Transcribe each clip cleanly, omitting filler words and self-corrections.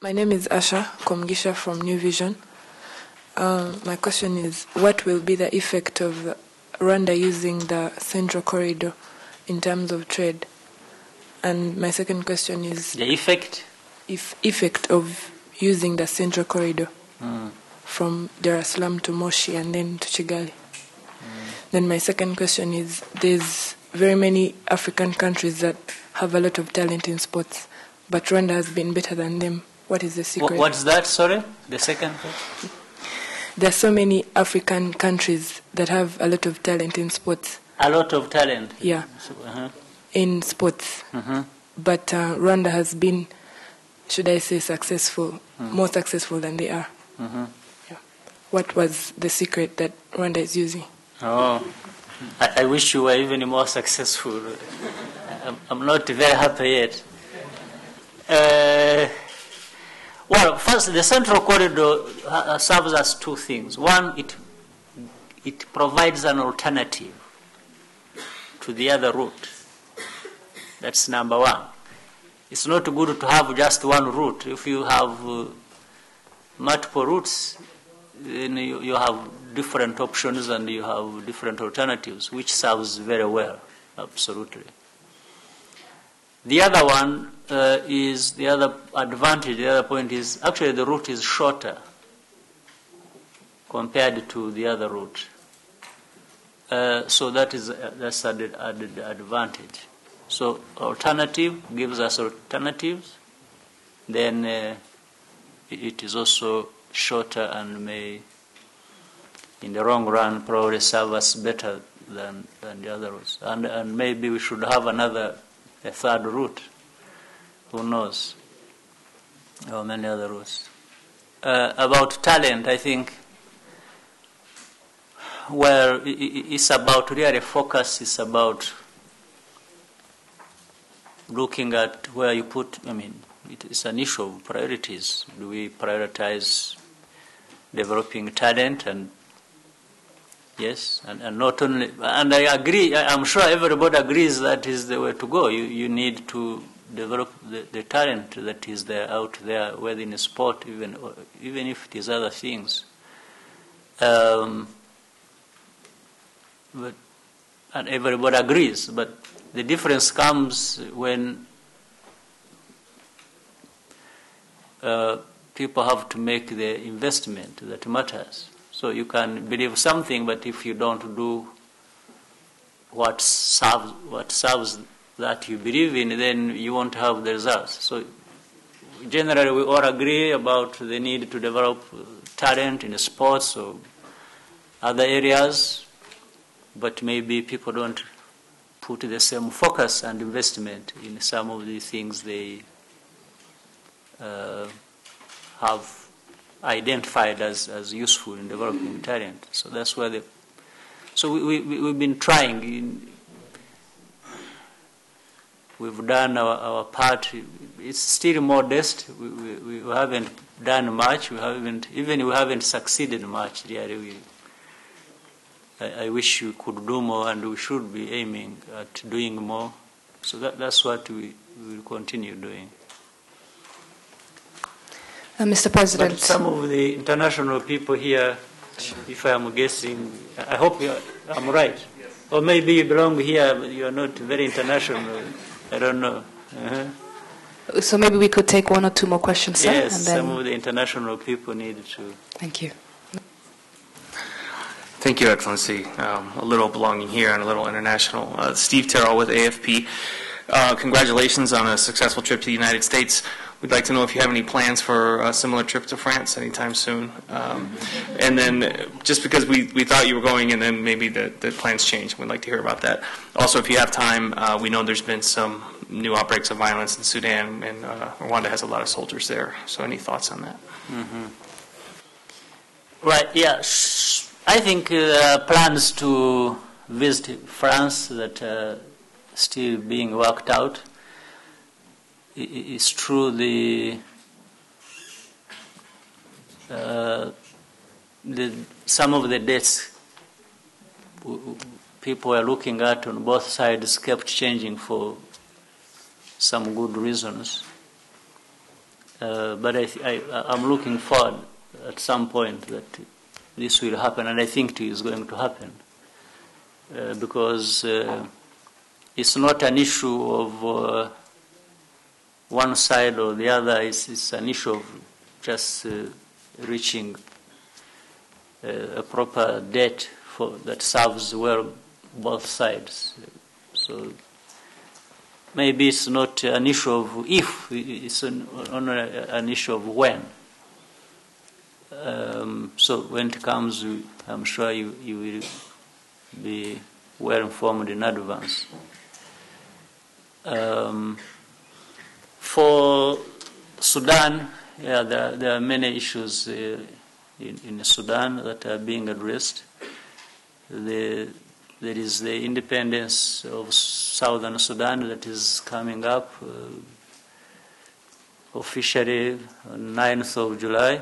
My name is Asha Komgisha from New Vision. My question is, what will be the effect of Rwanda using the Central Corridor in terms of trade? And my second question is... The effect? Effect of using the Central Corridor from Dar es Salaam to Moshi and then to Kigali. Then my second question is, there's very many African countries that have a lot of talent in sports, but Rwanda has been better than them. What is the secret? What's that, sorry? The second question? There are so many African countries that have a lot of talent in sports. A lot of talent? Yeah, in sports. But Rwanda has been, should I say, successful, more successful than they are. Yeah. What was the secret that Rwanda is using? Oh, I wish you were even more successful. I'm not very happy yet. Well, first, the Central Corridor serves as two things. One, it provides an alternative to the other route. That's number one. It's not good to have just one route. If you have multiple routes, then you have different options and you have different alternatives, which serves very well, absolutely. The other one is the other advantage, the other point is actually the route is shorter compared to the other route. So that's added advantage. So alternative gives us alternatives. Then it is also shorter and may, in the long run, probably serve us better than the other routes. And maybe we should have a third route. Who knows? Or many other routes. About talent, I think, well, it's about really focus. It's about looking at where you put, it's an issue of priorities. Do we prioritize developing talent? And yes, and not only, and I agree, I'm sure everybody agrees that is the way to go. You need to develop the talent that is there out there, whether in sport, even if it is other things. And everybody agrees, but the difference comes when people have to make the investment that matters. So you can believe something, but if you don't do what serves that you believe in, then you won't have the results. So generally we all agree about the need to develop talent in sports or other areas, but maybe people don't put the same focus and investment in some of the things they have identified as useful in developing talent. So that's where we've been trying. We've done our part. It's still modest. We haven't done much. We haven't succeeded much, really. I wish we could do more, and we should be aiming at doing more. So that's what we will continue doing. Mr. President. But some of the international people here, if I am guessing, I hope I'm right. Yes. Or maybe you belong here, but you are not very international. I don't know. So maybe we could take one or two more questions, sir? Yes, and then... some of the international people need to. Thank you. Thank you, Excellency. A little belonging here and a little international. Steve Terrell with AFP. Congratulations on a successful trip to the United States. We'd like to know if you have any plans for a similar trip to France anytime soon. And then just because we thought you were going and then maybe the plans changed, we'd like to hear about that. Also, if you have time, we know there's been some new outbreaks of violence in Sudan, and Rwanda has a lot of soldiers there. So any thoughts on that? Right, yeah. I think plans to visit France that are still being worked out. It's true some of the dates people are looking at on both sides kept changing for some good reasons. But I'm looking forward at some point that this will happen, and I think it is going to happen, because it's not an issue of one side or the other. It's an issue of just reaching a proper date that serves well both sides. So maybe it's not an issue of if, it's only an issue of when. So when it comes, I'm sure you will be well informed in advance. For Sudan, there are many issues in Sudan that are being addressed. There is the independence of Southern Sudan that is coming up officially on 9th of July.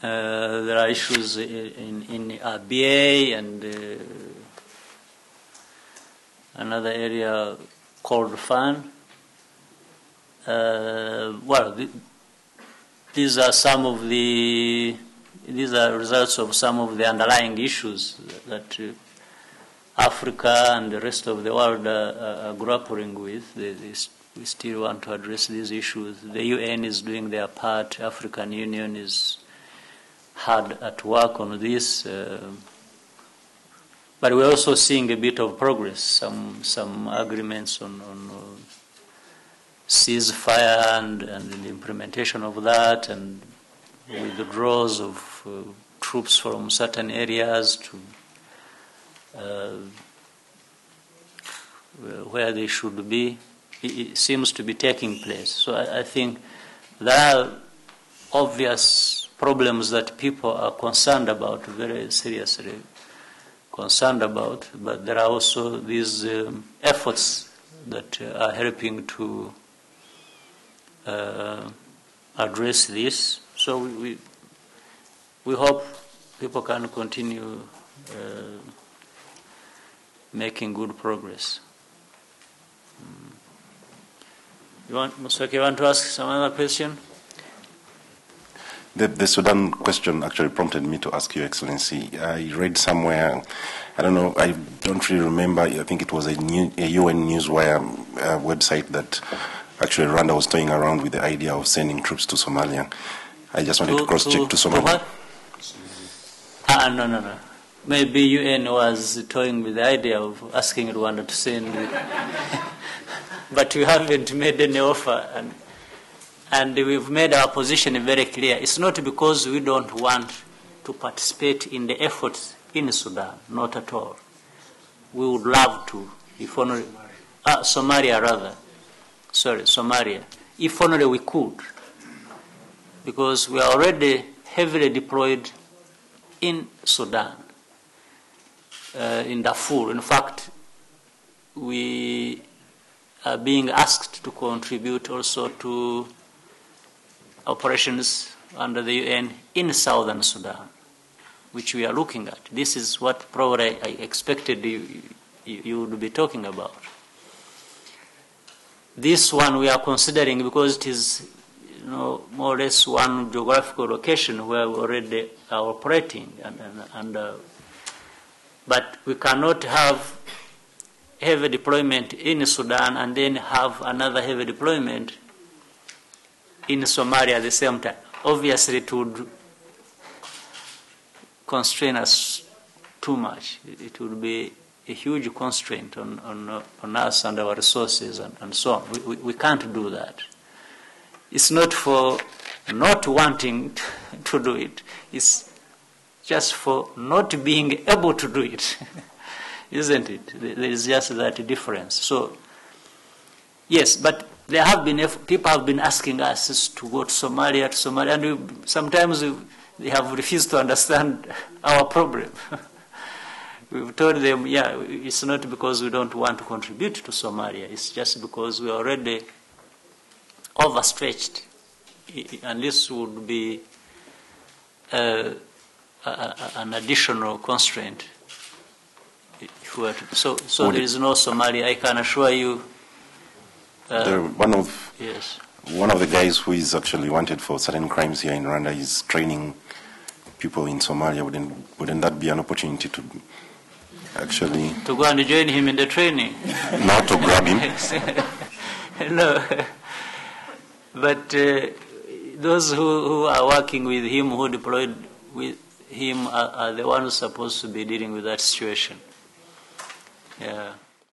There are issues in RBA and another area called FAN. These are results of some of the underlying issues that Africa and the rest of the world are grappling with. We still want to address these issues. The UN is doing their part. African Union is hard at work on this. But we're also seeing a bit of progress, some agreements on ceasefire and the implementation of that, and withdrawals of troops from certain areas to where they should be. It seems to be taking place. So I think there are obvious problems that people are concerned about, very seriously concerned about, but there are also these efforts that are helping to address this. So we hope people can continue making good progress. Musweke, you want to ask some other question? The Sudan question actually prompted me to ask you, Excellency. I read somewhere, I don't know, I don't really remember, I think it was a UN Newswire website that actually Rwanda was toying around with the idea of sending troops to Somalia. I just wanted to cross-check to Somalia. No. Maybe UN was toying with the idea of asking Rwanda to send, but we haven't made any offer. And we've made our position very clear. It's not because we don't want to participate in the efforts in Sudan, not at all. We would love to, if only, Somalia, if only we could, because we are already heavily deployed in Sudan, in Darfur. In fact, we are being asked to contribute also to operations under the UN in Southern Sudan, which we are looking at. This is what probably I expected you would be talking about. This one we are considering because it is, more or less one geographical location where we already are operating, but we cannot have heavy deployment in Sudan and then have another heavy deployment in Somalia at the same time. Obviously, it would constrain us too much. It would be a huge constraint on us and our resources and so on. We can't do that. It's not for not wanting to do it. It's just for not being able to do it, isn't it? There is just that difference. So, yes, but there have been people have been asking us to go to Somalia, and sometimes they have refused to understand our problem. We've told them, it's not because we don't want to contribute to Somalia. It's just because we're already overstretched, and this would be an additional constraint. If we were to, so there is no Somalia. I can assure you. Yes. one of the guys who is actually wanted for certain crimes here in Rwanda is training people in Somalia. Wouldn't that be an opportunity to actually... To go and join him in the training? Not to grab him. No. But those who are working with him, who deployed with him, are the ones supposed to be dealing with that situation. Yeah.